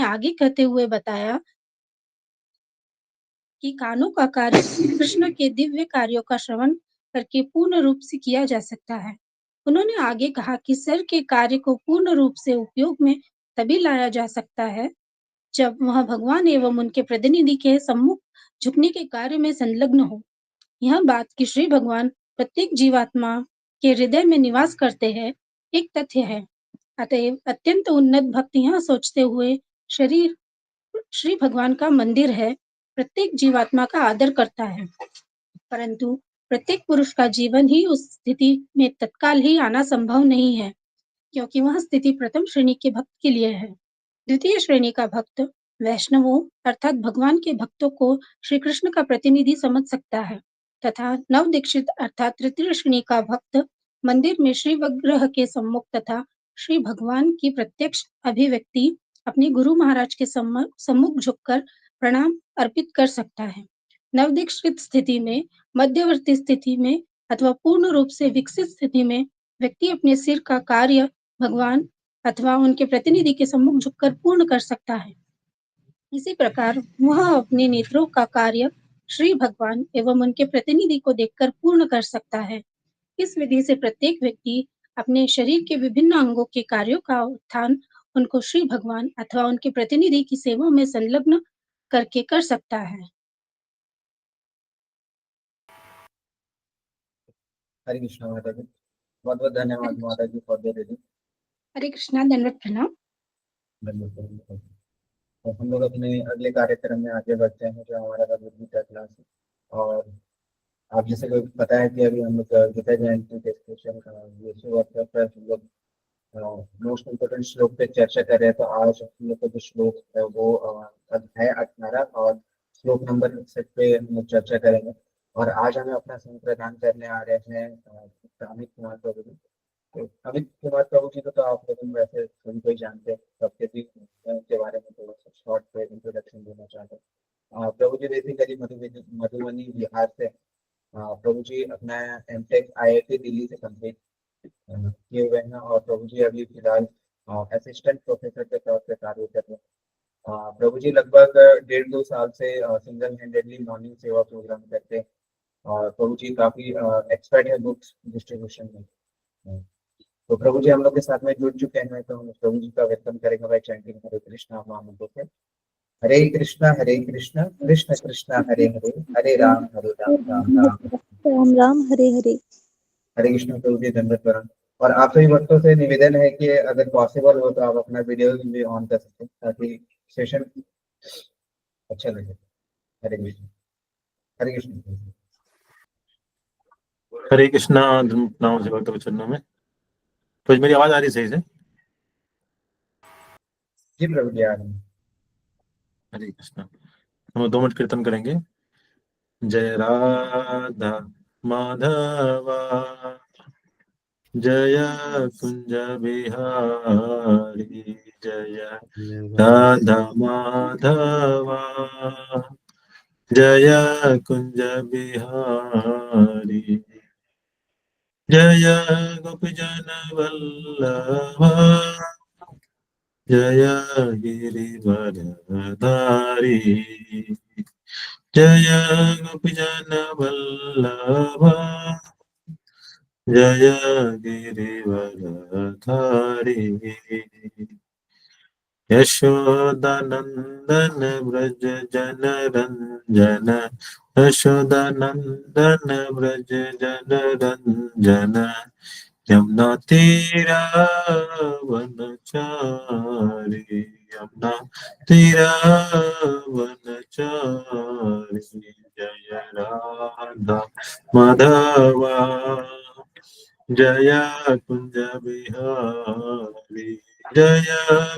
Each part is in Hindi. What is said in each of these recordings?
आगे कहते हुए बताया कि कानों का कार्य कृष्ण के दिव्य कार्यों का श्रवण करके पूर्ण रूप से किया जा सकता है। उन्होंने आगे कहा कि सर के कार्य को पूर्ण रूप से उपयोग में तभी लाया जा सकता है जब वह भगवान एवं उनके प्रतिनिधि के सम्मुख झुकने के कार्य में संलग्न हो। यह बात कि श्री भगवान प्रत्येक जीवात्मा के हृदय में निवास करते हैं, एक तथ्य है। अतएव अत्यंत उन्नत भक्त यह सोचते हुए शरीर श्री भगवान का मंदिर है, प्रत्येक जीवात्मा का आदर करता है, परंतु प्रत्येक पुरुष का जीवन ही उस स्थिति में तत्काल ही आना संभव नहीं है, क्योंकि वह स्थिति प्रथम श्रेणी के भक्त के लिए है। द्वितीय श्रेणी का भक्त वैष्णवों अर्थात भगवान के भक्तों को श्री कृष्ण का प्रतिनिधि समझ सकता है तथा नव दीक्षित अर्थात तृतीय श्रेणी का भक्त मंदिर में श्री विग्रह के सम्मुख तथा श्री भगवान की प्रत्यक्ष अभिव्यक्ति अपने गुरु महाराज के सम्मुख झुककर प्रणाम अर्पित कर सकता है। नवदीक्षित स्थिति में, मध्यवर्ती स्थिति में अथवा पूर्ण रूप से विकसित स्थिति में व्यक्ति अपने सिर का कार्य भगवान अथवा उनके प्रतिनिधि के सम्मुख झुककर पूर्ण कर सकता है। इसी प्रकार वह अपने नेत्रों का कार्य श्री भगवान एवं उनके प्रतिनिधि को देखकर पूर्ण कर सकता है। इस विधि से प्रत्येक व्यक्ति अपने शरीर के विभिन्न अंगों के कार्यों का उत्थान उनको श्री भगवान अथवा उनके प्रतिनिधि की सेवा में संलग्न करके कर सकता है। हरे कृष्णा माता जी, बहुत बहुत धन्यवाद माता जी फॉर द रीडिंग। हरे कृष्णा, दंडवत प्रणाम। तो हम लोग अपने अगले कार्यक्रम में आगे बढ़ते हैं जो हमारा भगवद गीता क्लास है। और आप जैसे को पता है कि अभी हम लोग गीता जयंती के स्पेशल ये वर्कशॉप पर हम लोग मोस्ट इम्पोर्टेंट श्लोक पे चर्चा कर रहे हैं। तो आज हम लोग का जो श्लोक है वो अध्याय 18 और श्लोक नंबर 61 पे हम लोग चर्चा करेंगे। और आज हमें अपना संप्रदान करने आ रहे हैं अमित कुमार प्रभु जी। तो अमित कुमार प्रभु जी को तो आप लोग वैसे सभी कोई जानते हैं, सबके भी उनके बारे में थोड़ा सा शॉर्ट पे इंट्रोडक्शन देना चाहते हैं। प्रभु जी बेसिकली मधुबनी बिहार से प्रभु जी अपना एमटेक IIT दिल्ली से कंप्लीट किए हुए हैं। और प्रभु जी अभी फिलहाल असिस्टेंट प्रोफेसर के तौर पर कार्य कर रहे हैं। प्रभु जी लगभग 1.5-2 साल से सिंगल हैंडेडली मॉर्निंग सेवा प्रोग्राम करते हैं। और प्रभु जी काफी एक्सपर्ट है बुक्स डिस्ट्रीब्यूशन में। तो प्रभु जी हम लोग के साथ में जुड़ चुके हैं। तो हम प्रभु जी का वेलकम करेंगे बाय चैंटिंग हरे कृष्णा महामंत्र से। हरे कृष्णा कृष्ण कृष्णा हरे हरे, हरे राम राम राम राम राम हरे हरे। हरे कृष्ण। प्रभु जी दंडवत प्रणाम। और आप सभी भक्तों से निवेदन है कि अगर पॉसिबल हो तो आप अपना वीडियो भी ऑन कर सकते हैं ताकि सेशन अच्छा लगे। हरे कृष्ण। हरे कृष्ण। हरे कृष्णा। नाम से भक्त चरणों में। तो मेरी आवाज आ रही सही से? जी प्रभु जी आ रहे हैं। हरे कृष्णा। हम 2 मिनट कीर्तन करेंगे। जय राधा माधवा जय कुंज बिहारी, जय राधा माधवा जय कुंज बिहारी, जय गोपीजन वल्लभा जय गिरिवरधारी, जय गोपीजन वल्लभा जय गिरिवरधारी। यशोदानंदन व्रज जन रंजन, यशोदानंदन व्रज जन रंजन, यमुना तीरा वनचारी, यमुना तीरा वनचारी। जय राधा माधवा जय कुंज बिहारी, जय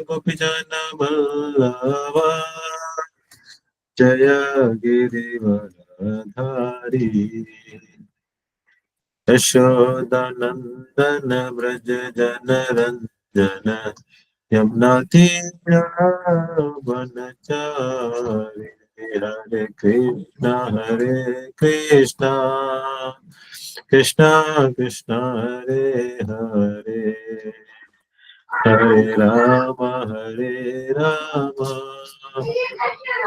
गोपीजन वल्लभा जय गिरिवरधारी। यशोदानंदन व्रज जन रंजन, यमुना तीरा वनचारी। हरे कृष्णा कृष्णा कृष्णा हरे हरे, हरे राम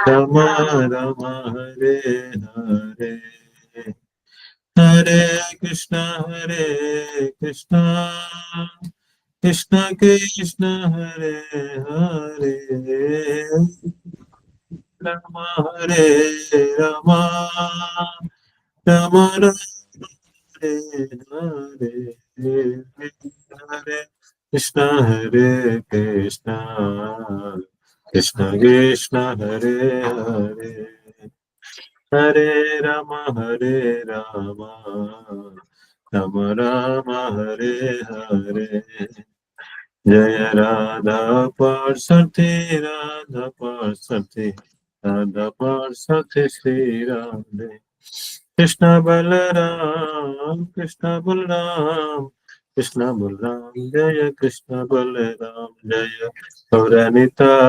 राम राम हरे हरे, हरे कृष्णा कृष्णा कृष्ण हरे हरे, राम हरे राम राम हरे हरे, हरे कृष्णा कृष्ण कृष्ण हरे हरे, हरे राम राम राम हरे हरे, जय राधा पार्षदे राधा पार्षदे राधा पार्षदे श्री राधे, कृष्ण बलराम जय कृष्ण बलराम, जय गौरनिताय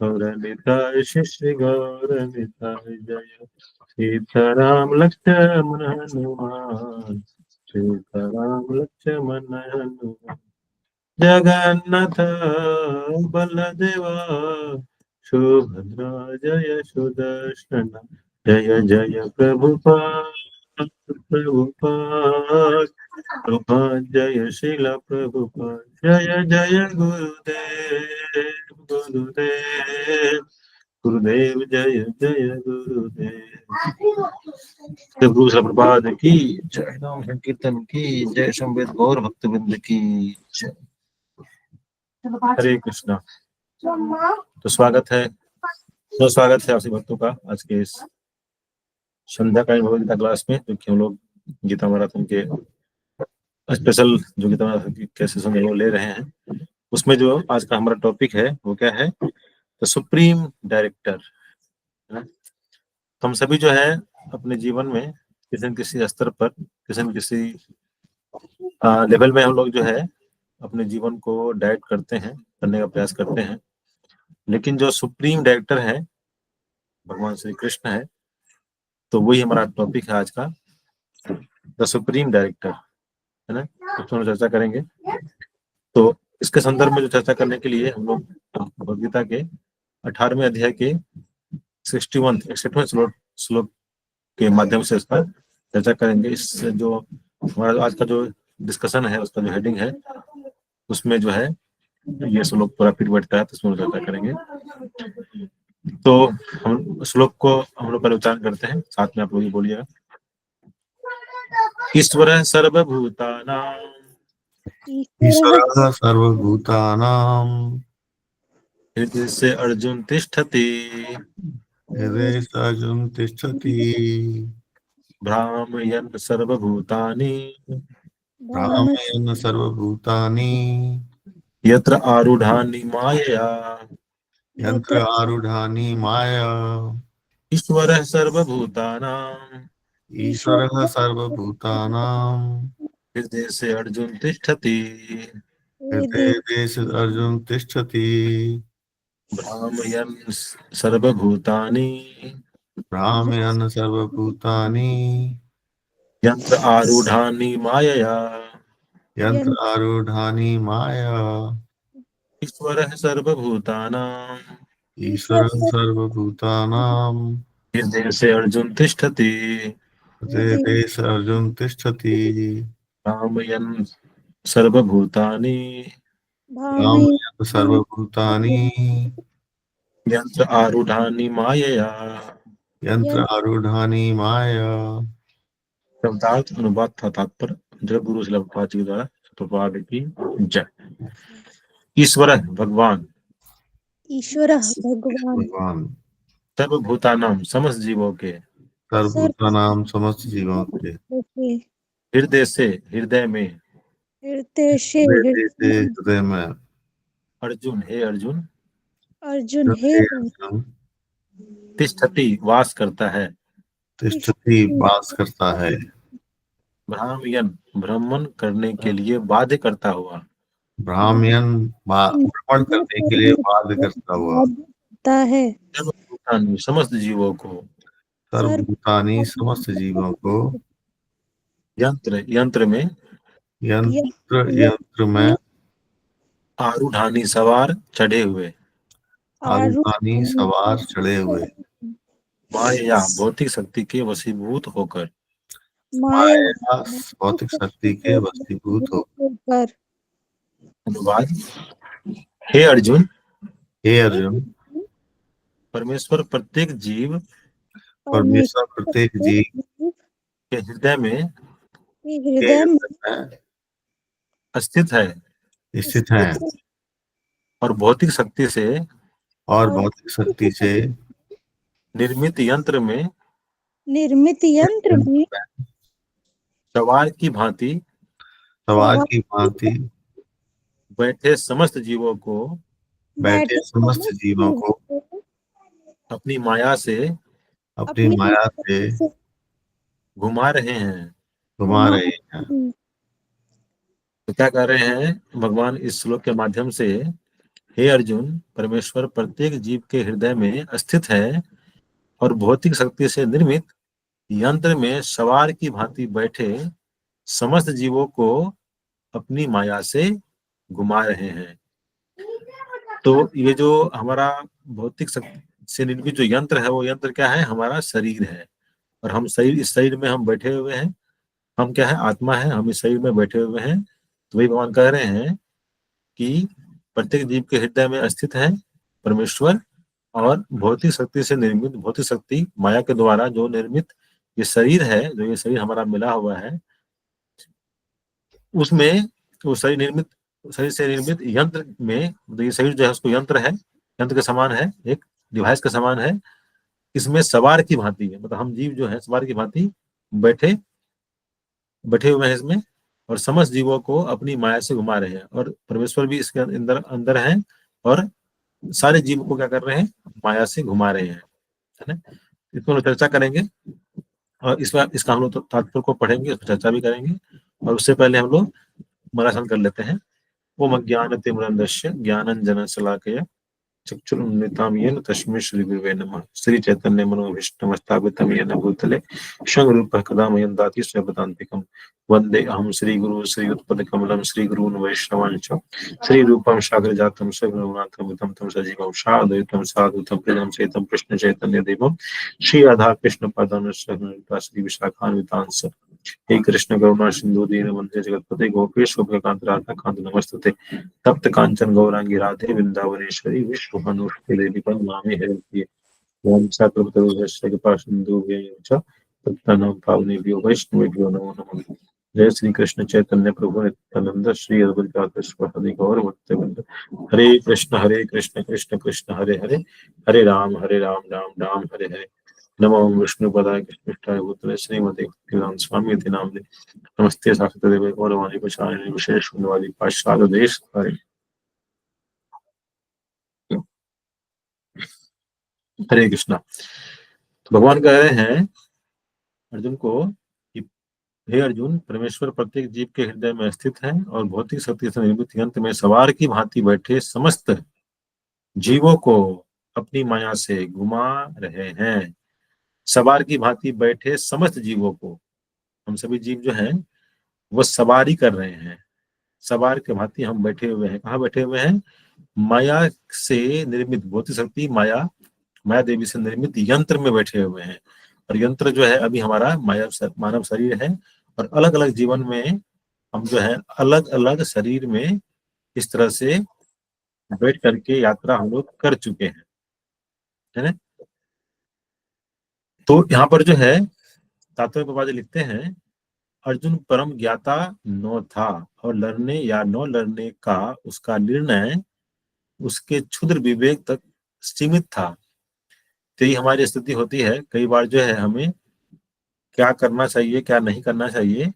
गौरनिताय श्री श्री गौरनिताय, जय सीताराम लक्ष्मण हनुमान, सीताराम लक्ष्मण हनुमान, जगन्नाथ बलदेवा सुभद्रा जय सुदर्शन, जय जय प्रभुपाद प्रभुपाद जय श्रील प्रभुपाद, जय जय गुरुदेव जय जय गुरुदेव, गुरु प्रभुपाद की जय, नाम संकीर्तन की जय, संवेद गौर भक्तवृंद की जय। हरे कृष्णा। तो स्वागत है आप सभी भक्तों का आज के इस संध्याकालीन भगवद गीता क्लास में, जो कि हम लोग गीता मैराथन के स्पेशल जो गीता मैराथन की क्लासेस हम लोग ले रहे हैं, उसमें जो आज का हमारा टॉपिक है वो क्या है, द सुप्रीम डायरेक्टर। हम सभी जो है अपने जीवन में किसी न किसी स्तर पर, किसी न किसी लेवल में हम लोग जो है अपने जीवन को डायरेक्ट करते हैं, करने का प्रयास करते हैं, लेकिन जो सुप्रीम डायरेक्टर है भगवान श्री कृष्ण है, तो वही हमारा टॉपिक है आज का, द सुप्रीम डायरेक्टर, है ना। तो चर्चा करेंगे। तो इसके संदर्भ में जो चर्चा करने के लिए हम लोग भगवद गीता के 18वें अध्याय के 61वें श्लोक के माध्यम से इसका चर्चा करेंगे। इस जो हमारा आज का जो डिस्कशन है उसका जो हेडिंग है उसमें जो है ये श्लोक पूरा फिट बैठता है, तो उसमें चर्चा करेंगे। तो हम श्लोक को हम लोग पहले उच्चारण करते हैं, साथ में आप लोग बोलिएगा। ईश्वर सर्वभूतानां ईश्वरः सर्वभूतानां हृदय से अर्जुन तिष्ठति, हृदये अर्जुन तिष्ठति, भ्रामयन् सर्वभूतानि भ्रामयन् सर्वभूतानि, यत्र आरूढानि मायया, यन्त्र आरूढानि माया। ईश्वरः सर्वभूतानां ईश्वरः सर्वभूतानां हृदय से अर्जुन तिष्ठति, हृदये अर्जुन तिष्ठति, भ्रामयन् सर्वभूतानि भ्रामयन् सर्वभूतानि, यत्र आरूढानि मायया, यन्त्र आरूढानि माया। ईश्वरः सर्वभूतानां ईश्वरः सर्वभूतानां हृदय से अर्जुन तिष्ठति, हृदये अर्जुन तिष्ठति, भ्रामयन् सर्वभूतानि भ्रामयन् सर्वभूतानि, यंत्र आरूढ़ानि मायया। यंत्र आरूढ़ानि माया। शब्दार्थ अनुवाद था तात्पर्य जय गुरु श्रील प्रभुपाद जी द्वारा, प्रभुपाद की जय। ईश्वर भगवान, ईश्वरः भगवान भगवान सर्वभूतानां समस्त जीवों के, सर्वभूतानां समस्त जीवों के, हृदय से हृदय में, हृदय से हृदय में, अर्जुन हे अर्जुन, अर्जुन हे अर्जुन तिष्ठति वास करता है, तिष्ठति वास करता है, भ्रामयन् भ्रमण करने के लिए बाध्य करता हुआ, भ्रामयन् भ्रमण करने के लिए बाध्य करता हुआ, है सर्वभूतानि समस्त जीवों को, सर्वभूतानि समस्त जीवों को, यंत्र यंत्र में यंत्र यंत्र में आरूढ़ानी सवार चढ़े हुए, आरूढ़ानी सवार चढ़े हुए, माया भौतिक शक्ति के वशीभूत होकर, माया भौतिक शक्ति के वशीभूत होकर। अनुवाद। हे अर्जुन, हे अर्जुन, परमेश्वर प्रत्येक जीव परमेश्वर प्रत्येक जीव के हृदय में स्थित है स्थित है और भौतिक शक्ति से निर्मित यंत्र में सवार की भांति बैठे समस्त जीवों को अपनी माया से घुमा रहे हैं। तो क्या कर रहे हैं भगवान इस श्लोक के माध्यम से, हे अर्जुन, परमेश्वर प्रत्येक जीव के हृदय में स्थित है और भौतिक शक्ति से निर्मित यंत्र में सवार की भांति बैठे समस्त जीवों को अपनी माया से घुमा रहे हैं। तो ये जो हमारा भौतिक शक्ति से निर्मित जो यंत्र है, वो यंत्र क्या है? हमारा शरीर है। और हम शरीर, इस शरीर में हम बैठे हुए हैं। हम क्या है? आत्मा है। हम इस शरीर में बैठे हुए हैं। तो वही भगवान कह रहे हैं कि प्रत्येक जीव के हृदय में स्थित है परमेश्वर, और भौतिक शक्ति से निर्मित, भौतिक शक्ति माया के द्वारा जो निर्मित ये शरीर है, जो ये शरीर हमारा मिला हुआ है, उसमें वो शरीर से निर्मित यंत्र में, ये शरीर जो है उसको यंत्र है, यंत्र के समान है, एक डिवाइस के समान है। इसमें सवार की भांति है, मतलब हम जीव जो है सवार की भांति बैठे हुए हैं इसमें, और समस्त जीवों को अपनी माया से घुमा रहे हैं। और परमेश्वर भी इसके अंदर हैं और सारे जीव को क्या कर रहे हैं? माया से घुमा रहे हैं, है ना। इसको चर्चा करेंगे और इसका हम लोग तात्पर्य को पढ़ेंगे, उसको चर्चा भी करेंगे। और उससे पहले हम लोग मरासन कर लेते हैं। ओम अज्ञानतिमिरन्धस्य ज्ञानांजन शलाकया चक्षुरुन्मिलितं येन तस्मै श्री गुरुवे नमः। श्री चैतन्य मनोभीष्टं स्थापितं येन भूतले स्वयं रूपः कदा मह्यं ददाति स्वपदान्तिकं। वन्दे अहं श्रीगुरुं श्रीयुतपदकमलं श्रीगुरून् वैष्णवांश्च श्रीरूपं सागरजातं सगुणनाथं तं सजीवं साद्वैतं साधुतं प्रियं चैतं कृष्ण चैतन्यदेवं श्री राधा कृष्ण पादान श्री विशाखान्वितांश्च। हे कृष्ण करुणा सिंधु दीनबंधु जगत्पते गोपेश गोपिकांत राधा कांत नमस्तुते। तप्त कांचन गौरांगी राधे वृंदावनेश्वरी विश्वभानुष्टे देवी नमामि हरिप्रिये। ओम सकृतवैश्य कृपा सिंधु तत्तनं पावनेभ्यो वैष्णवेभ्यो नमो नमः। जय श्री कृष्ण चैतन्य प्रभु नित्यानंद श्री अद्वैत स्वामी गौर भक्तवृंद। हरे कृष्ण कृष्ण कृष्ण हरे हरे, हरे राम राम राम हरे हरे। नमो विष्णुपदाय कृष्णाय भूतले श्रीमते भक्तिवेदांत स्वामी इति नामने। नमस्ते साक्षात् देवे गौरवाणी प्रचारिणे विशेष शून्यवादी पाश्चात्य देश हरे। हरे कृष्णा। तो भगवान कह रहे हैं अर्जुन को कि हे अर्जुन, परमेश्वर प्रत्येक जीव के हृदय में स्थित है और भौतिक शक्ति से निर्मित यंत्र में सवार की भांति बैठे समस्त जीवों को अपनी माया से घुमा रहे हैं। सवार की भांति बैठे समस्त जीवों को, हम सभी जीव जो हैं वो सवारी कर रहे हैं। सवार के भांति हम बैठे हुए हैं। कहाँ बैठे हुए हैं? माया से निर्मित, भौतिक शक्ति माया देवी से निर्मित यंत्र में बैठे हुए हैं। और यंत्र जो है अभी हमारा मानव शरीर है। और अलग अलग जीवन में हम जो है अलग अलग शरीर में इस तरह से बैठ करके यात्रा हम लोग कर चुके हैं, है ना। तो यहाँ पर जो है तात्पर्य बाबा जी लिखते हैं, अर्जुन परम ज्ञाता न था और लड़ने या न लड़ने का उसका निर्णय उसके क्षुद्र विवेक तक सीमित था। तो ये हमारी स्थिति होती है कई बार जो है, हमें क्या करना चाहिए क्या नहीं करना चाहिए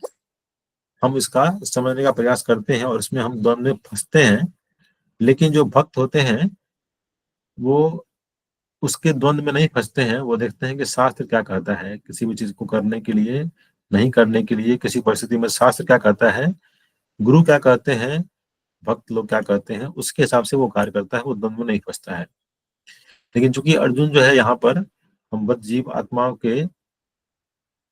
हम इसका समझने का प्रयास करते हैं और इसमें हम द्वंद्व में फंसते हैं। लेकिन जो भक्त होते हैं वो उसके द्वंद्व में नहीं फंसते हैं। वो देखते हैं कि शास्त्र क्या कहता है किसी भी चीज को करने के लिए, नहीं करने के लिए, किसी परिस्थिति में शास्त्र क्या कहता है, गुरु क्या कहते हैं, भक्त लोग क्या कहते हैं, उसके हिसाब से वो कार्य करता है, वो द्वंद्व में नहीं फंसता है। लेकिन चूंकि अर्जुन जो है यहाँ पर हम बद्ध जीव आत्माओं के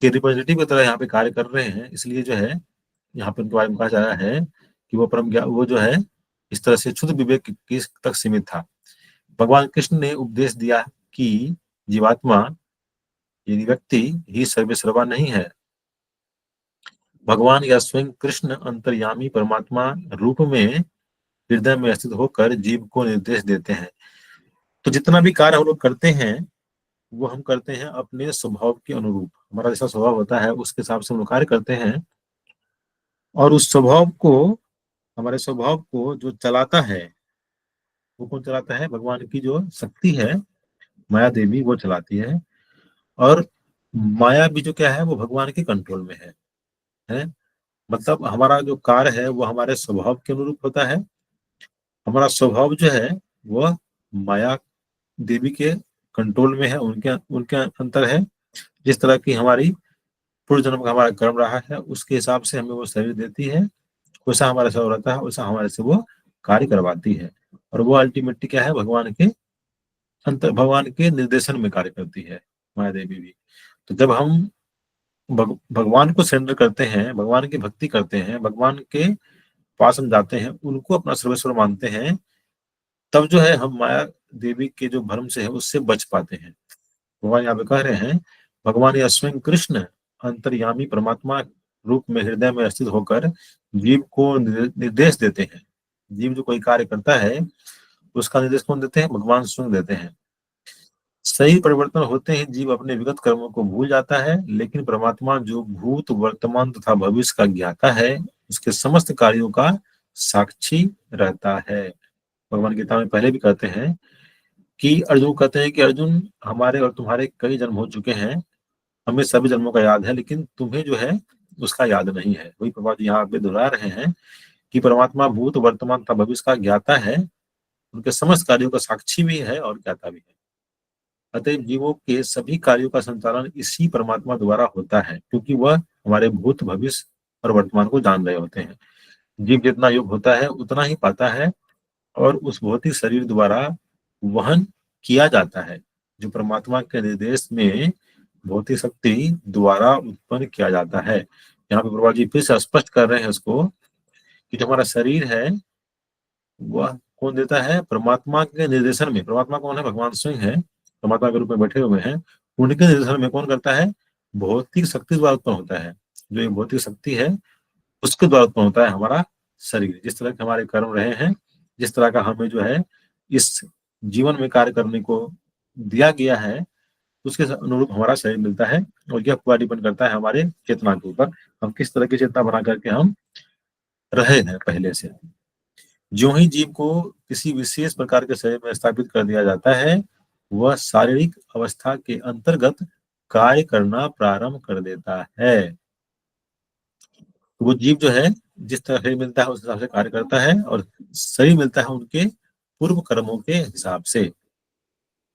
रिप्रेजेंटेटिव की तरह यहाँ पे कार्य कर रहे हैं, इसलिए जो है यहाँ पे उनके बारे में कहा जा रहा है कि वो परम ज्ञान, वो जो है इस तरह से शुद्ध विवेक की तक सीमित था। भगवान कृष्ण ने उपदेश दिया कि जीवात्मा यानी व्यक्ति ही सर्वेसर्वा नहीं है। भगवान या स्वयं कृष्ण अंतर्यामी परमात्मा रूप में हृदय में स्थित होकर जीव को निर्देश देते हैं। तो जितना भी कार्य हम लोग करते हैं वो हम करते हैं अपने स्वभाव के अनुरूप। हमारा जैसा स्वभाव होता है उसके हिसाब से हम लोग कार्य करते हैं, और उस स्वभाव को, हमारे स्वभाव को जो चलाता है वो कौन चलाता है? भगवान की जो शक्ति है माया देवी वो चलाती है। और माया भी जो क्या है वो भगवान के कंट्रोल में है। मतलब हमारा जो कार्य है वो हमारे स्वभाव के अनुरूप होता है। हमारा स्वभाव जो है वो माया देवी के कंट्रोल में है, उनके उनके अंतर है। जिस तरह की हमारी पूर्व जन्म का हमारा कर्म रहा है उसके हिसाब से हमें वो शरीर देती है, वैसा हमारा स्वभाव रहता है, वैसा हमारे से वो कार्य करवाती है। और वो अल्टीमेटली क्या है? भगवान के निर्देशन में कार्य करती है माया देवी भी। तो जब हम भगवान को सरेंडर करते हैं, भगवान की भक्ति करते हैं, भगवान के पास हम जाते हैं, उनको अपना सर्वेश्वर मानते हैं, तब जो है हम माया देवी के जो भ्रम से है उससे बच पाते हैं। भगवान यहाँ पे कह रहे हैं, भगवान या स्वयं कृष्ण अंतर्यामी परमात्मा रूप में हृदय में स्थित होकर जीव को निर्देश देते हैं। जीव जो कोई कार्य करता है उसका निर्देश कौन देते हैं? भगवान स्वयं देते हैं। सही परिवर्तन होते ही जीव अपने विगत कर्मों को भूल जाता है, लेकिन परमात्मा जो भूत वर्तमान तथा भविष्य का ज्ञाता है उसके समस्त कार्यों का साक्षी रहता है। भगवान गीता में पहले भी कहते हैं कि अर्जुन कहते हैं कि अर्जुन, हमारे और तुम्हारे कई जन्म हो चुके हैं, हमें सभी जन्मों का याद है, लेकिन तुम्हें जो है उसका याद नहीं है। वही प्रभा जी यहाँ पे दोहरा रहे हैं कि परमात्मा भूत वर्तमान तथा भविष्य का ज्ञाता है, उनके समस्त कार्यों का साक्षी भी है और ज्ञाता भी है। अतः जीवों के सभी कार्यों का संचालन इसी परमात्मा द्वारा होता है, क्योंकि वह हमारे भूत भविष्य और वर्तमान को जान रहे होते हैं। जीव जितना योग होता है उतना ही पाता है, और उस भौतिक शरीर द्वारा वहन किया जाता है, जो परमात्मा के निर्देश में भौतिक शक्ति द्वारा उत्पन्न किया जाता है। यहाँ पे प्रभा जी फिर से स्पष्ट कर रहे हैं उसको कि जो हमारा शरीर है वह कौन देता है? परमात्मा के निर्देशन में। परमात्मा कौन है? भगवान स्वयं है, परमात्मा के रूप में बैठे हुए हैं। उनके निर्देशन में कौन करता है? भौतिक शक्ति द्वारा उत्पन्न होता है। जो ये भौतिक शक्ति है उसके द्वारा उत्पन्न होता है हमारा शरीर। जिस तरह के हमारे कर्म रहे हैं, जिस तरह का हमें जो है इस जीवन में कार्य करने को दिया गया है, उसके अनुरूप हमारा शरीर मिलता है। और यह पूरा डिपेंड करता है हमारे चेतना के ऊपर, हम किस तरह की चेतना बना करके हम रहे हैं पहले से। जो ही जीव को किसी विशेष प्रकार के शरीर में स्थापित कर दिया जाता है, वह शारीरिक अवस्था के अंतर्गत कार्य करना प्रारंभ कर देता है। वो जीव जो है जिस तरह शरीर मिलता है उस हिसाब से कार्य करता है, और शरीर मिलता है उनके पूर्व कर्मों के हिसाब से।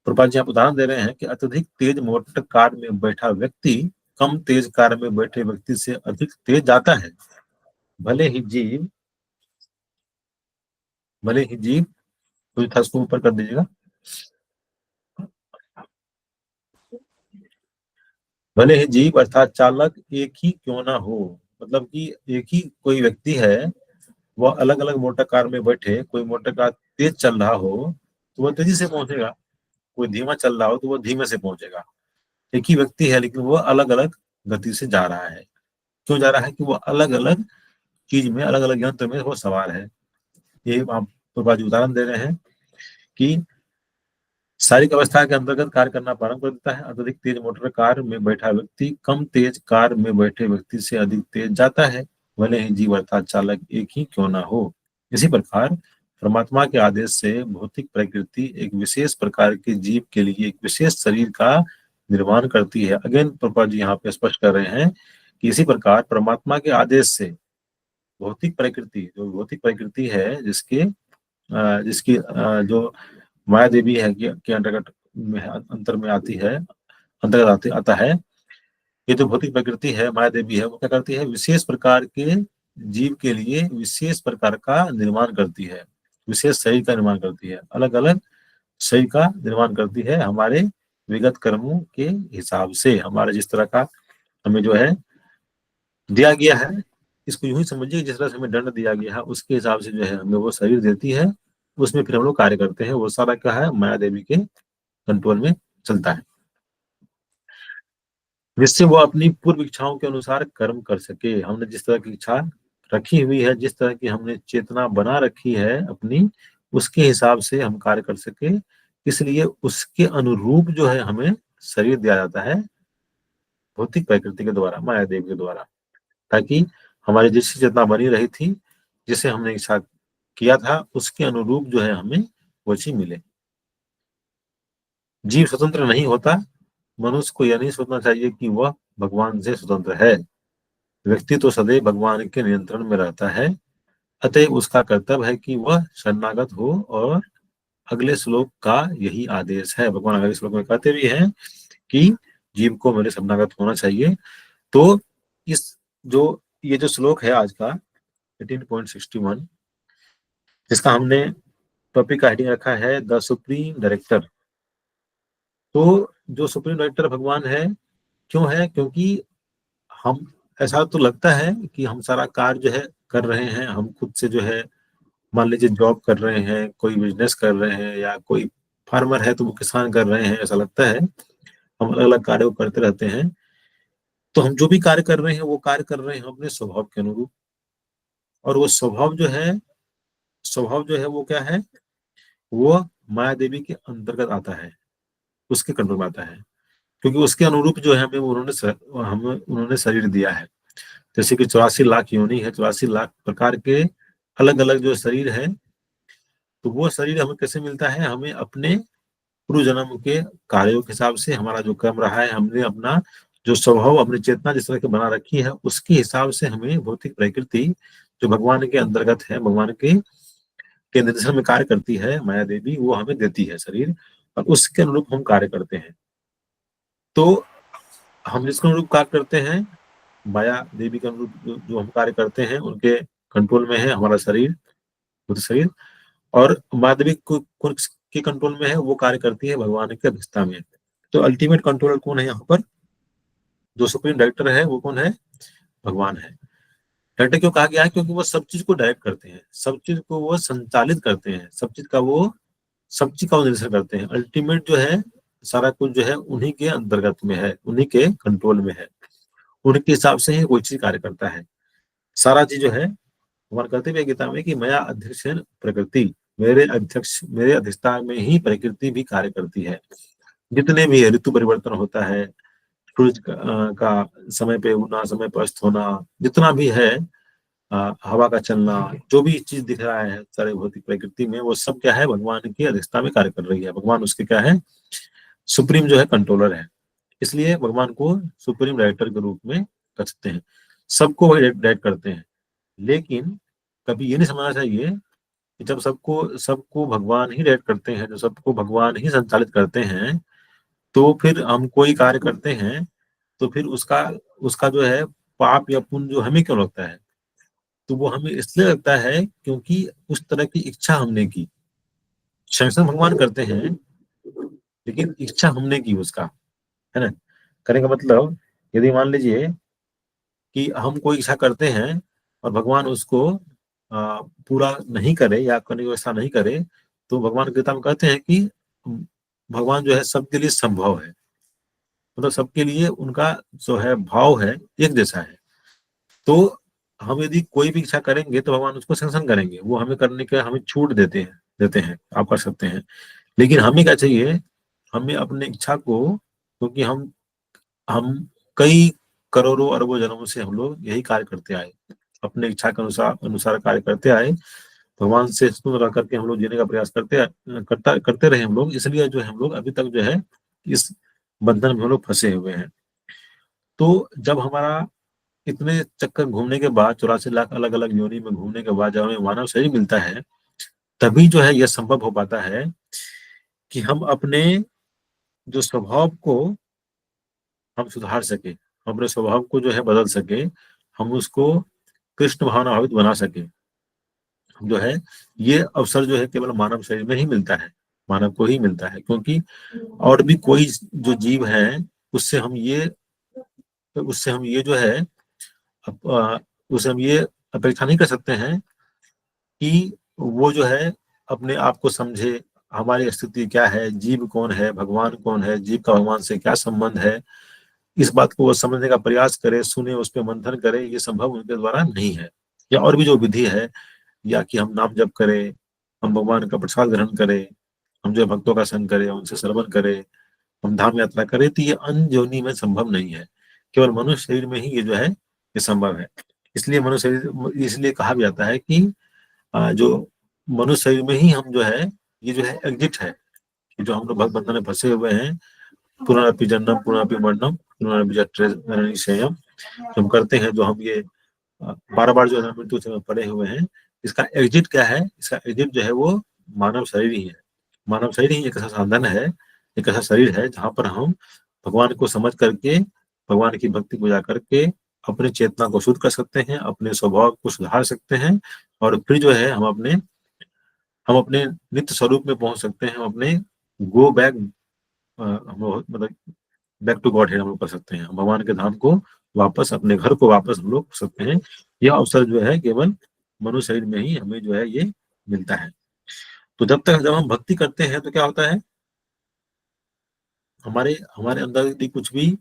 प्रभुपाद जी आप उदाहरण दे रहे हैं कि अत्यधिक तेज मोटर कार में बैठा व्यक्ति कम तेज कार में बैठे व्यक्ति से अधिक तेज जाता है। भले ही जीव तो था उसको ऊपर कर दीजिएगा। भले ही जीव अर्थात चालक एक ही क्यों ना हो, मतलब कि एक ही कोई व्यक्ति है, वह अलग अलग मोटर कार में बैठे, कोई मोटर कार तेज चल रहा हो तो वह तेजी से पहुंचेगा, कोई धीमा चल रहा हो तो वह धीमे से पहुंचेगा। एक ही व्यक्ति है लेकिन वो अलग अलग गति से जा रहा है। क्यों जा रहा है? कि वो अलग अलग चीज में, अलग अलग यंत्र में वो सवार है। ये आप प्रभुपाद जी उदाहरण दे रहे हैं कि शारीरिक अवस्था के अंतर्गत कार्य करना प्रारंभ कर देता है। अत्यधिक तेज मोटर कार में बैठा व्यक्ति कम तेज कार में बैठे व्यक्ति से अधिक तेज जाता है, भले ही जीव अर्थात चालक एक ही क्यों ना हो। इसी प्रकार परमात्मा के आदेश से भौतिक प्रकृति एक विशेष प्रकार के जीव के लिए एक विशेष शरीर का निर्माण करती है। अगेन प्रभुपाद जी यहाँ पे स्पष्ट कर रहे हैं कि इसी प्रकार परमात्मा के आदेश से भौतिक प्रकृति है जिसकी जो माया देवी है के अंतर्गत में अंतर में आती है, अंतर्गत आता है। ये जो भौतिक प्रकृति है माया देवी है, वो क्या करती है? विशेष प्रकार के जीव के लिए विशेष प्रकार का निर्माण करती है, विशेष शरीर का निर्माण करती है, अलग अलग शरीर का निर्माण करती है हमारे विगत कर्मों के हिसाब से। हमारे जिस तरह का हमें जो है दिया गया है इसको यूं ही समझिए जिस तरह से हमें दंड दिया गया है उसके हिसाब से जो है हमें वो शरीर देती है, उसमें फिर हम लोग कार्य करते हैं। वो सारा क्या है, माया देवी के कंट्रोल में चलता है, जिससे वो अपनी पूर्व इच्छाओं के अनुसार कर्म कर सके। हमने जिस तरह की इच्छा रखी हुई है, जिस तरह की हमने चेतना बना रखी है अपनी, उसके हिसाब से हम कार्य कर सके। इसलिए उसके अनुरूप जो है हमें शरीर दिया जाता है भौतिक प्रकृति के द्वारा, माया देवी के द्वारा, ताकि हमारी जिसकी चेतना बनी रही थी, जिसे हमने इच्छा किया था, उसके अनुरूप जो है हमें वो चीज मिले। जीव स्वतंत्र नहीं होता। मनुष्य को यह नहीं सोचना चाहिए कि वह भगवान से स्वतंत्र है। व्यक्ति तो सदैव भगवान के नियंत्रण में रहता है, अतएव उसका कर्तव्य है कि वह शरणागत हो। और अगले श्लोक का यही आदेश है। भगवान अगले श्लोक में कहते भी हैं कि जीव को मेरे शरणागत होना चाहिए। तो इस जो ये जो श्लोक है आज का 18.61, जिसका हमने टॉपिक का हेडिंग रखा है द सुप्रीम डायरेक्टर। तो जो सुप्रीम डायरेक्टर भगवान है, क्यों है? क्योंकि हम, ऐसा तो लगता है कि हम सारा कार्य जो है कर रहे हैं, हम खुद से जो है, मान लीजिए जॉब कर रहे हैं, कोई बिजनेस कर रहे हैं, या कोई फार्मर है तो वो किसान कर रहे हैं, ऐसा लगता है। हम अलग अलग कार्य को करते रहते हैं। तो हम जो भी कार्य कर रहे हैं वो कार्य कर रहे हैं अपने स्वभाव के अनुरूप। और वो स्वभाव जो है वो क्या है? वो माया देवी के अंतर्गत आता है, उसके कंट्रोल में आता है। क्योंकि उसके अनुरूप जो है हमें उन्होंने शरीर दिया है। जैसे कि 84 लाख योनि है, 84 लाख प्रकार के अलग अलग जो शरीर है। तो वो शरीर हमें कैसे मिलता है? हमें अपने पूर्व जन्म के कार्यों के हिसाब से, हमारा जो कर्म रहा है, हमने अपना जो स्वभाव, अपनी चेतना जिस तरह की बना रखी है, उसके हिसाब से हमें भौतिक प्रकृति जो भगवान के अंतर्गत है, भगवान के निर्देशन में कार्य करती है माया देवी, वो हमें देती है शरीर, और उसके अनुरूप हम कार्य करते हैं। तो हम जिसके अनुरूप कार्य करते हैं, माया देवी के अनुरूप जो हम कार्य करते हैं, उनके कंट्रोल में है हमारा शरीर, बुद्ध शरीर। और माया देवी के कंट्रोल में है, वो कार्य करती है भगवान के अध्यक्षता में। तो अल्टीमेट कंट्रोलर कौन है यहाँ पर? जो सुप्रीम डायरेक्टर है वो कौन है? भगवान है। डायरेक्टर क्यों कहा गया है? क्योंकि वो सब चीज को डायरेक्ट करते हैं, सब चीज को वो संचालित करते हैं, सब चीज का वो निर्देशन करते हैं। अल्टीमेट जो है सारा कुछ जो है उन्हीं के अंतर्गत में है, उन्हीं के कंट्रोल में है। उनके हिसाब से ही कोई चीज कार्य करता है। सारा चीज जो है, भगवान कहते भी गीता में कि मया अध्यक्ष प्रकृति, मेरे अध्यक्षता में ही प्रकृति भी कार्य करती है। जितने भी ऋतु परिवर्तन होता है, सूरज का समय पे उगना, समय पर अस्त होना, जितना भी है, हवा का चलना, जो भी चीज दिख रहा है सारे भौतिक प्रकृति में, वो सब क्या है? भगवान की अध्यक्षता में कार्य कर रही है। भगवान उसके क्या है? सुप्रीम जो है कंट्रोलर है। इसलिए भगवान को सुप्रीम डायरेक्टर के रूप में कर सकते हैं। सबको वही डायरेक्ट करते हैं। लेकिन कभी ये नहीं समझना चाहिए कि जब सबको भगवान ही डायरेक्ट करते हैं, जो सबको भगवान ही संचालित करते हैं, तो फिर हम कोई कार्य करते हैं तो फिर उसका उसका जो है पाप या पुण्य जो हमें क्यों लगता है? तो वो हमें इसलिए लगता है क्योंकि उस तरह की इच्छा हमने की। सैंक्शन भगवान करते हैं, लेकिन इच्छा हमने की उसका, है ना? करने का मतलब, यदि मान लीजिए कि हम कोई इच्छा करते हैं और भगवान उसको पूरा नहीं करे या करने की व्यवस्था नहीं करे, तो भगवान गीता में कहते हैं कि भगवान जो है सबके लिए संभव है। मतलब सबके लिए उनका जो है भाव है एक जैसा है। तो हम यदि कोई भी इच्छा करेंगे तो भगवान उसको सैंक्शन करेंगे, वो हमें करने के हमें छूट देते हैं, आप कर सकते हैं। लेकिन हमें क्या चाहिए? हमें अपने इच्छा को, क्योंकि हम कई करोड़ों अरबों जन्मों से हम लोग यही कार्य करते आए, अपने इच्छा के अनुसार कार्य करते आए, भगवान से सुन रह करके हम लोग जीने का प्रयास करते रहे हम लोग। इसलिए जो है हम लोग अभी तक जो है इस बंधन में हम लोग फंसे हुए हैं। तो जब हमारा इतने चक्कर घूमने के बाद, 84 लाख अलग अलग योनि में घूमने के बाद जब हमें मानव शरीर मिलता है, तभी जो है यह संभव हो पाता है कि हम अपने जो स्वभाव को हम सुधार सके, अपने स्वभाव को जो है बदल सके, हम उसको कृष्ण भावनाभावित बना सके। जो है ये अवसर जो है केवल मानव शरीर में ही मिलता है, मानव को ही मिलता है। क्योंकि और भी कोई जो जीव है उससे हम ये जो है उसे हम ये अपेक्षा नहीं कर सकते हैं कि वो जो है अपने आप को समझे, हमारी स्थिति क्या है, जीव कौन है, भगवान कौन है, जीव का भगवान से क्या संबंध है, इस बात को वो समझने का प्रयास करे, सुने, उस पर मंथन करे, ये संभव उनके द्वारा नहीं है। या और भी जो विधि है, या कि हम नाम जप करें, हम भगवान का प्रसाद ग्रहण करें, हम जो भक्तों का संग करें, उनसे श्रवण करें, हम धाम यात्रा करें, तो ये अन्य योनि में संभव नहीं है। केवल मनुष्य शरीर में ही ये जो है ये संभव है। इसलिए मनुष्य शरीर, इसलिए कहा भी जाता है कि जो मनुष्य शरीर में ही हम जो है, ये जो है एग्जिट है, कि जो हम लोग भक्त बंधन में फंसे हुए हैं, पुनरपि जन्म पुनरपि मरणम पुनरपि जठरे संयम, जो हम करते हैं, जो हम ये बार बार जो है मृत्यु से पड़े हुए हैं, इसका एग्जिट क्या है? इसका एग्जिट जो है वो मानव शरीर ही है। मानव शरीर ही एक ऐसा साधन है, एक ऐसा शरीर है जहां पर हम भगवान को समझ करके, भगवान की भक्ति पूजा करके अपनी चेतना को शुद्ध कर सकते हैं, अपने स्वभाव को सुधार सकते हैं, और फिर जो है हम अपने नित्य स्वरूप में पहुंच सकते हैं। हम अपने गो बैक, हम मतलब बैक टू गॉड हेड हम लोग कर सकते हैं, भगवान के धाम को वापस, अपने घर को वापस हम लोग कर सकते हैं। यह अवसर जो है केवल मनुष्य शरीर में ही हमें जो है ये मिलता है। तो जब हम भक्ति करते हैं तो क्या होता है, हमारे हमारे अंदर यदि कुछ भी,